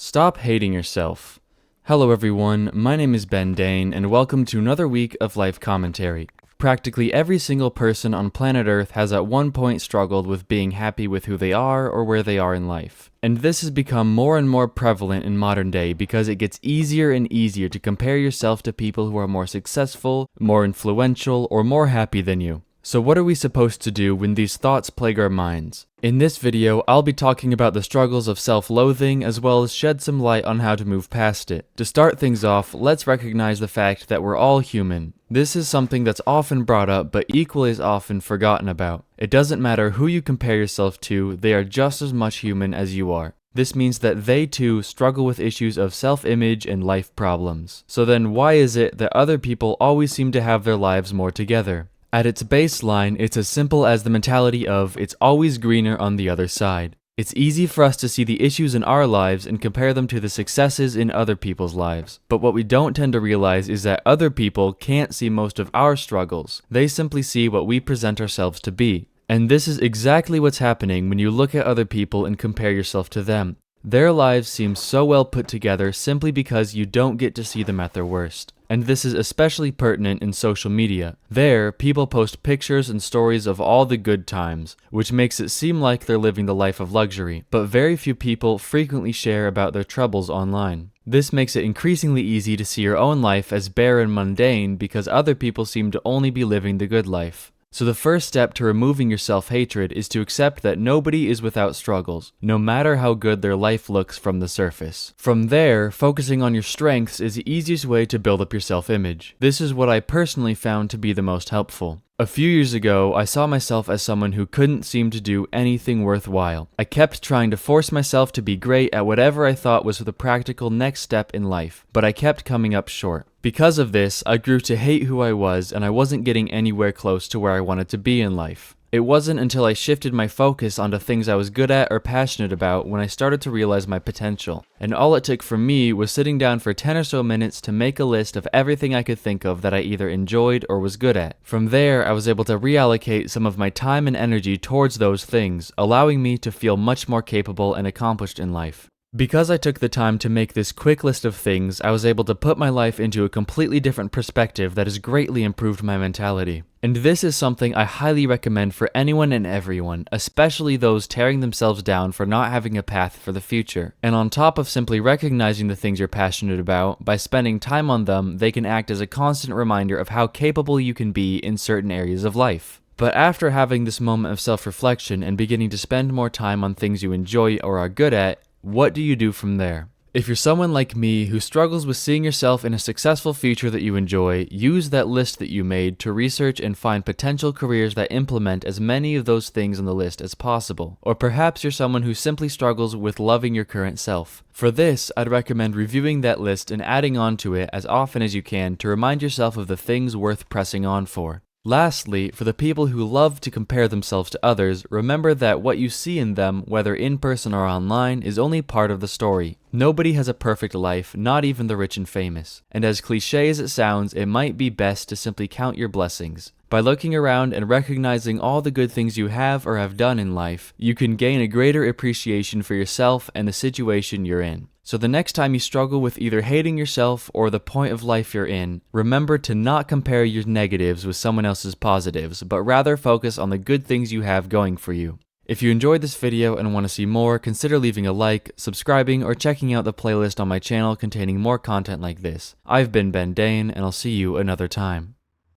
Stop hating yourself. Hello everyone, my name is Ben Dane, and welcome to another week of Life Commentary. Practically every single person on planet Earth has at one point struggled with being happy with who they are or where they are in life. And this has become more and more prevalent in modern day because it gets easier and easier to compare yourself to people who are more successful, more influential, or more happy than you. So what are we supposed to do when these thoughts plague our minds? In this video, I'll be talking about the struggles of self-loathing as well as shed some light on how to move past it. To start things off, let's recognize the fact that we're all human. This is something that's often brought up but equally as often forgotten about. It doesn't matter who you compare yourself to, they are just as much human as you are. This means that they too struggle with issues of self-image and life problems. So then why is it that other people always seem to have their lives more together? At its baseline, it's as simple as the mentality of it's always greener on the other side. It's easy for us to see the issues in our lives and compare them to the successes in other people's lives. But what we don't tend to realize is that other people can't see most of our struggles. They simply see what we present ourselves to be. And this is exactly what's happening when you look at other people and compare yourself to them. Their lives seem so well put together simply because you don't get to see them at their worst. And this is especially pertinent in social media. There, people post pictures and stories of all the good times, which makes it seem like they're living the life of luxury, but very few people frequently share about their troubles online. This makes it increasingly easy to see your own life as bare and mundane because other people seem to only be living the good life. So the first step to removing your self-hatred is to accept that nobody is without struggles, no matter how good their life looks from the surface. From there, focusing on your strengths is the easiest way to build up your self-image. This is what I personally found to be the most helpful. A few years ago, I saw myself as someone who couldn't seem to do anything worthwhile. I kept trying to force myself to be great at whatever I thought was the practical next step in life, but I kept coming up short. Because of this, I grew to hate who I was and I wasn't getting anywhere close to where I wanted to be in life. It wasn't until I shifted my focus onto things I was good at or passionate about when I started to realize my potential. And all it took for me was sitting down for 10 or so minutes to make a list of everything I could think of that I either enjoyed or was good at. From there, I was able to reallocate some of my time and energy towards those things, allowing me to feel much more capable and accomplished in life. Because I took the time to make this quick list of things, I was able to put my life into a completely different perspective that has greatly improved my mentality. And this is something I highly recommend for anyone and everyone, especially those tearing themselves down for not having a path for the future. And on top of simply recognizing the things you're passionate about, by spending time on them, they can act as a constant reminder of how capable you can be in certain areas of life. But after having this moment of self-reflection and beginning to spend more time on things you enjoy or are good at, what do you do from there? If you're someone like me who struggles with seeing yourself in a successful future that you enjoy, use that list that you made to research and find potential careers that implement as many of those things on the list as possible. Or perhaps you're someone who simply struggles with loving your current self. For this, I'd recommend reviewing that list and adding on to it as often as you can to remind yourself of the things worth pressing on for. Lastly, for the people who love to compare themselves to others, remember that what you see in them, whether in person or online, is only part of the story. Nobody has a perfect life, not even the rich and famous. And as cliché as it sounds, it might be best to simply count your blessings. By looking around and recognizing all the good things you have or have done in life, you can gain a greater appreciation for yourself and the situation you're in. So the next time you struggle with either hating yourself or the point of life you're in, remember to not compare your negatives with someone else's positives, but rather focus on the good things you have going for you. If you enjoyed this video and want to see more, consider leaving a like, subscribing, or checking out the playlist on my channel containing more content like this. I've been Ben Dane, and I'll see you another time.